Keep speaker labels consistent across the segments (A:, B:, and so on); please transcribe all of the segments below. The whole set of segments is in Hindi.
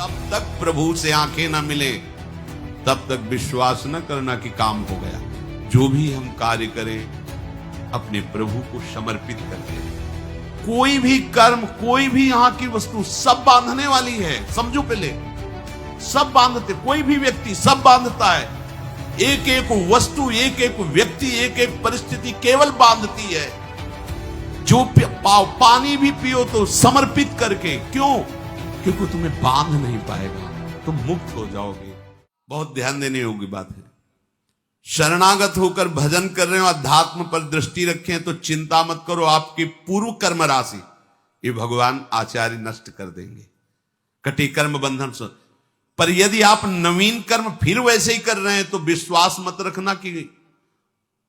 A: जब तक प्रभु से आंखें ना मिले तब तक विश्वास न करना कि काम हो गया। जो भी हम कार्य करें अपने प्रभु को समर्पित करते हैं। कोई भी कर्म, कोई भी यहां की वस्तु सब बांधने वाली है। समझो, पहले सब बांधते, कोई भी व्यक्ति सब बांधता है। एक एक वस्तु, एक एक व्यक्ति, एक एक परिस्थिति केवल बांधती है। जो पानी भी पियो तो समर्पित करके। क्यों? क्योंकि तुम्हें बांध नहीं पाएगा, तुम मुक्त हो जाओगे। बहुत ध्यान देने योग्य बात है। शरणागत होकर भजन कर रहे हो, अध्यात्म पर दृष्टि रखें तो चिंता मत करो, आपकी पूर्व कर्म राशि ये भगवान आचार्य नष्ट कर देंगे। कटी कर्म बंधन से। पर यदि आप नवीन कर्म फिर वैसे ही कर रहे हैं तो विश्वास मत रखना कि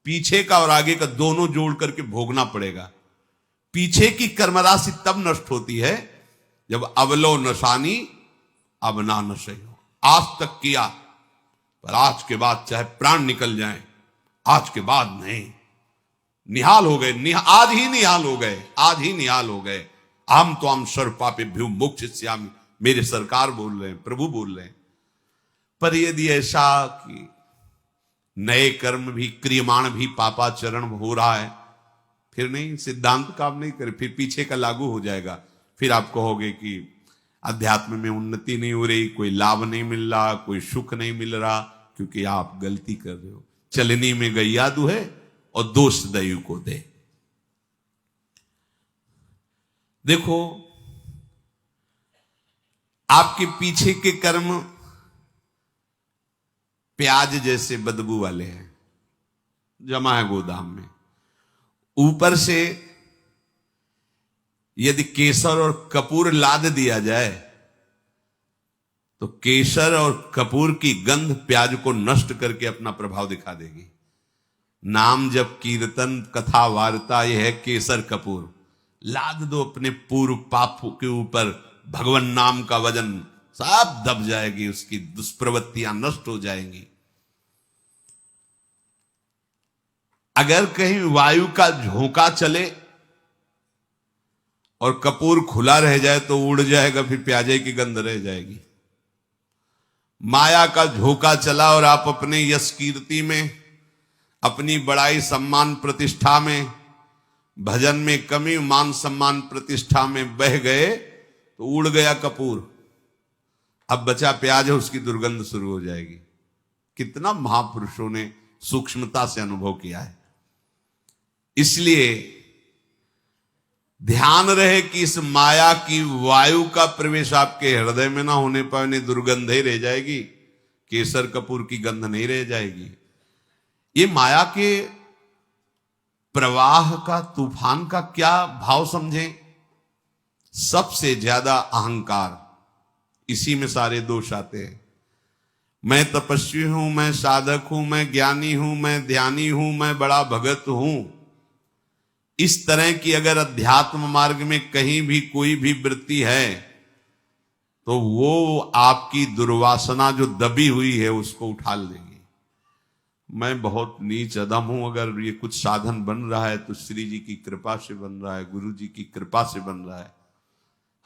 A: पीछे का और आगे का दोनों जोड़ करके भोगना पड़ेगा। पीछे की कर्म राशि तब नष्ट होती है जब अवलो नशानी अब ना नशे हो। आज तक किया पर आज के बाद चाहे प्राण निकल जाए, आज के बाद नहीं। निहाल हो गए, आज ही निहाल हो गए, आज ही निहाल हो गए। हम तो हम सर्व पापे भ्यू मोक्षयिष्यामि, मेरे सरकार बोल रहे हैं, प्रभु बोल रहे हैं। पर यदि ऐसा कि नए कर्म भी क्रियमाण भी पापाचरण हो रहा है, फिर नहीं, सिद्धांत काम नहीं करे, फिर पीछे का लागू हो जाएगा। फिर आप कहोगे कि अध्यात्म में उन्नति नहीं हो रही, कोई लाभ नहीं मिल रहा, कोई सुख नहीं मिल रहा, क्योंकि आप गलती कर रहे हो। चलनी में गैया दुहे और दोष दयु को दे। देखो, आपके पीछे के कर्म प्याज जैसे बदबू वाले हैं, जमा है गोदाम में। ऊपर से यदि केसर और कपूर लाद दिया जाए तो केसर और कपूर की गंध प्याज को नष्ट करके अपना प्रभाव दिखा देगी। नाम जब कीर्तन कथा वार्ता, यह है केसर कपूर। लाद दो अपने पूर्व पाप के ऊपर, भगवान नाम का वजन सब दब जाएगी, उसकी दुष्प्रवृत्तियां नष्ट हो जाएंगी। अगर कहीं वायु का झोंका चले और कपूर खुला रह जाए तो उड़ जाएगा, फिर प्याजे की गंध रह जाएगी। माया का झोंका चला और आप अपने यश कीर्ति में, अपनी बड़ाई सम्मान प्रतिष्ठा में, भजन में कमी, मान सम्मान प्रतिष्ठा में बह गए तो उड़ गया कपूर। अब बचा प्याज है, उसकी दुर्गंध शुरू हो जाएगी। कितना महापुरुषों ने सूक्ष्मता से अनुभव किया है। इसलिए ध्यान रहे कि इस माया की वायु का प्रवेश आपके हृदय में ना होने पाए, नहीं दुर्गंध ही रह जाएगी, केसर कपूर की गंध नहीं रह जाएगी। ये माया के प्रवाह का, तूफान का क्या भाव समझें? सबसे ज्यादा अहंकार, इसी में सारे दोष आते हैं। मैं तपस्वी हूं, मैं साधक हूं, मैं ज्ञानी हूं, मैं ध्यानी हूं, मैं बड़ा भगत हूं। इस तरह की अगर अध्यात्म मार्ग में कहीं भी कोई भी वृत्ति है तो वो आपकी दुर्वासना जो दबी हुई है उसको उठा लेगी। मैं बहुत नीच अधम हूं, अगर ये कुछ साधन बन रहा है तो श्री जी की कृपा से बन रहा है, गुरु जी की कृपा से बन रहा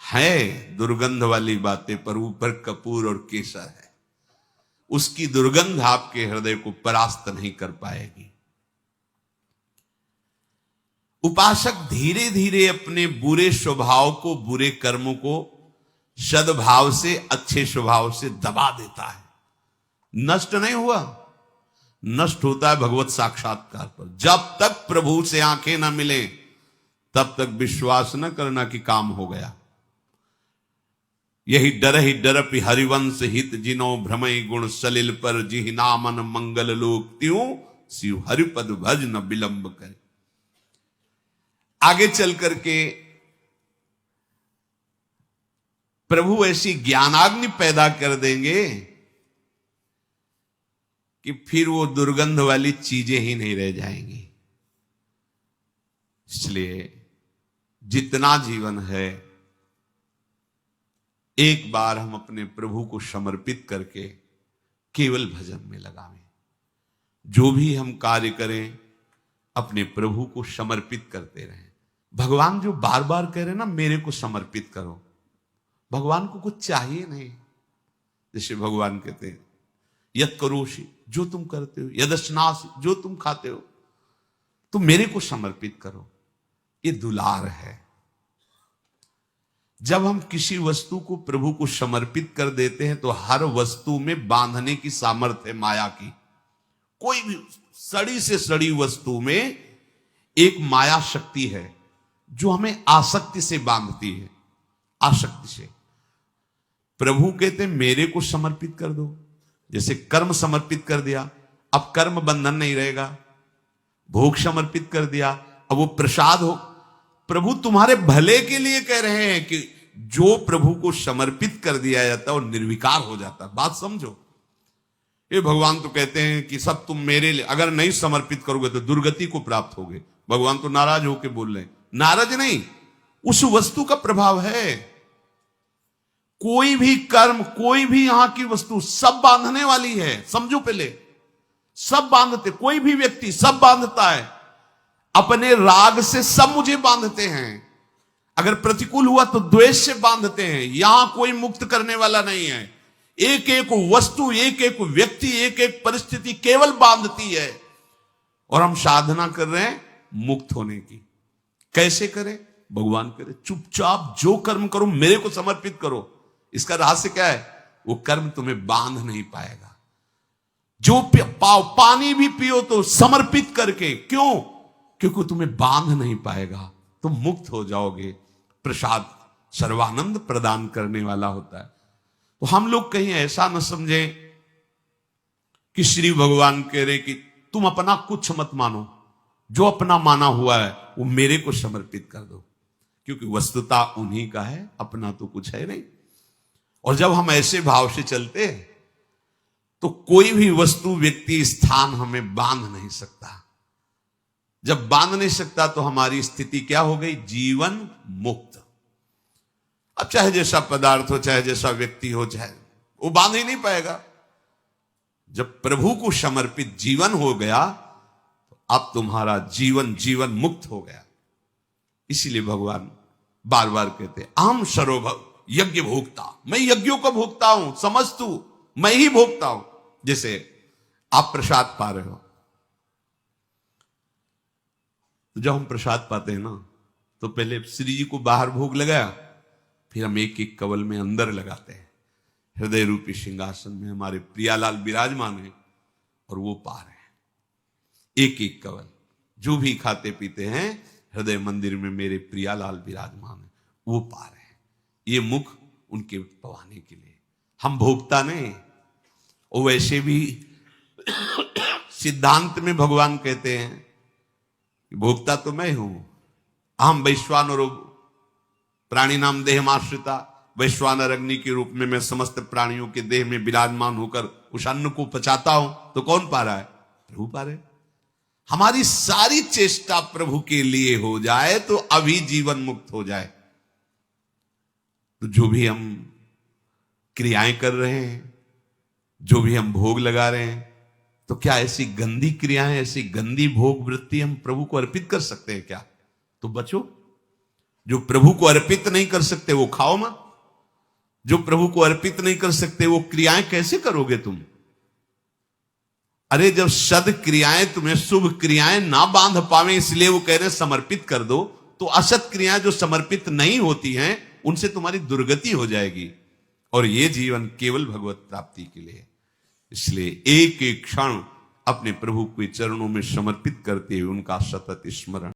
A: है दुर्गंध वाली बातें, पर ऊपर कपूर और केसर है। उसकी दुर्गंध आपके हृदय को परास्त नहीं कर पाएगी। उपासक धीरे धीरे अपने बुरे स्वभाव को, बुरे कर्मों को सद्भाव से, अच्छे स्वभाव से दबा देता है। नष्ट नहीं हुआ, नष्ट होता है भगवत साक्षात्कार पर। जब तक प्रभु से आंखें ना मिले तब तक विश्वास न करना कि काम हो गया। यही डर हरिवंश हित जिनो भ्रमय गुण सलिल पर, जिहि नामन मंगल लोक त्यों शिव हरिपद भज न विलंब करे। आगे चल करके प्रभु ऐसी ज्ञानाग्नि पैदा कर देंगे कि फिर वो दुर्गंध वाली चीजें ही नहीं रह जाएंगी। इसलिए जितना जीवन है, एक बार हम अपने प्रभु को समर्पित करके केवल भजन में लगावें। जो भी हम कार्य करें अपने प्रभु को समर्पित करते रहें। भगवान जो बार बार कह रहे ना, मेरे को समर्पित करो, भगवान को कुछ चाहिए नहीं। जैसे भगवान कहते हैं यद करोषि, जो तुम करते हो, यदश्नासि, जो तुम खाते हो, तुम मेरे को समर्पित करो। ये दुलार है। जब हम किसी वस्तु को प्रभु को समर्पित कर देते हैं तो हर वस्तु में बांधने की सामर्थ्य है माया की। कोई भी सड़ी से सड़ी वस्तु में एक माया शक्ति है जो हमें आसक्ति से बांधती है, आसक्ति से। प्रभु कहते हैं मेरे को समर्पित कर दो। जैसे कर्म समर्पित कर दिया, अब कर्म बंधन नहीं रहेगा। भोग समर्पित कर दिया, अब वो प्रसाद हो। प्रभु तुम्हारे भले के लिए कह रहे हैं कि जो प्रभु को समर्पित कर दिया जाता है वो निर्विकार हो जाता है। बात समझो। ये भगवान तो कहते हैं कि सब तुम मेरे लिए, अगर नहीं समर्पित करोगे तो दुर्गति को प्राप्त होगे। भगवान तो नाराज होकर बोल रहे हैं। नाराज नहीं, उस वस्तु का प्रभाव है। कोई भी कर्म, कोई भी यहां की वस्तु सब बांधने वाली है। समझो पहले, सब बांधते, कोई भी व्यक्ति सब बांधता है। अपने राग से सब मुझे बांधते हैं। अगर प्रतिकूल हुआ तो द्वेष से बांधते हैं। यहां कोई मुक्त करने वाला नहीं है। एक एक वस्तु, एक एक व्यक्ति, एक एक परिस्थिति केवल बांधती है। और हम साधना कर रहे हैं मुक्त होने की। कैसे करें? भगवान करे चुपचाप जो कर्म करो मेरे को समर्पित करो। इसका रहस्य क्या है? वो कर्म तुम्हें बांध नहीं पाएगा। जो पानी भी पियो तो समर्पित करके। क्यों? क्योंकि तुम्हें बांध नहीं पाएगा। तुम मुक्त हो जाओगे। प्रसाद सर्वानंद प्रदान करने वाला होता है। तो हम लोग कहीं ऐसा न समझें कि श्री भगवान कह रहे कि तुम अपना कुछ मत मानो, जो अपना माना हुआ है वो मेरे को समर्पित कर दो। क्योंकि वस्तुता उन्हीं का है, अपना तो कुछ है नहीं। और जब हम ऐसे भाव से चलते हैं तो कोई भी वस्तु, व्यक्ति, स्थान हमें बांध नहीं सकता। जब बांध नहीं सकता तो हमारी स्थिति क्या हो गई? जीवन मुक्त। अब चाहे जैसा पदार्थ हो, चाहे जैसा व्यक्ति हो, चाहे वो बांध ही नहीं पाएगा। जब प्रभु को समर्पित जीवन हो गया तो अब तुम्हारा जीवन जीवन मुक्त हो गया। इसीलिए भगवान बार बार कहते हैं अहम सर्वभव यज्ञ भोक्ता। मैं यज्ञों का भोक्ता हूं, समझतु मैं ही भोक्ता हूं। जैसे आप प्रसाद पा रहे हो, तो जब हम प्रसाद पाते हैं ना तो पहले श्री जी को बाहर भोग लगाया, फिर हम एक एक कवल में अंदर लगाते हैं। हृदय रूपी सिंहासन में हमारे प्रियालाल विराजमान है और वो पा रहे हैं एक एक कवल। जो भी खाते पीते हैं हृदय मंदिर में मेरे प्रियालाल विराजमान है, वो पा रहे हैं। ये मुख उनके पवाने के लिए। हम भोगता नहीं। और वैसे भी सिद्धांत में भगवान कहते हैं कि भोक्ता तो मैं हूं। अहम वैश्वानरो प्राणी नाम देहमाश्रिता। वैश्वानर अग्नि के रूप में मैं समस्त प्राणियों के देह में विराजमान होकर उस अन्न को पचाता हूं। तो कौन पा रहा है? प्रभु पा रहे। हमारी सारी चेष्टा प्रभु के लिए हो जाए तो अभी जीवन मुक्त हो जाए। तो जो भी हम क्रियाएं कर रहे हैं, जो भी हम भोग लगा रहे हैं, तो क्या ऐसी गंदी क्रियाएं, ऐसी गंदी भोग वृत्ति हम प्रभु को अर्पित कर सकते हैं क्या? तो बचो। जो प्रभु को अर्पित नहीं कर सकते वो खाओ मत। जो प्रभु को अर्पित नहीं कर सकते वो क्रियाएं कैसे करोगे तुम? अरे जब सद क्रियाएं तुम्हें शुभ क्रियाएं ना बांध पावे इसलिए वो कह रहे हैं समर्पित कर दो, तो असत क्रियाएं जो समर्पित नहीं होती हैं उनसे तुम्हारी दुर्गति हो जाएगी। और ये जीवन केवल भगवत प्राप्ति के लिए। इसलिए एक एक क्षण अपने प्रभु के चरणों में समर्पित करते हुए उनका सतत स्मरण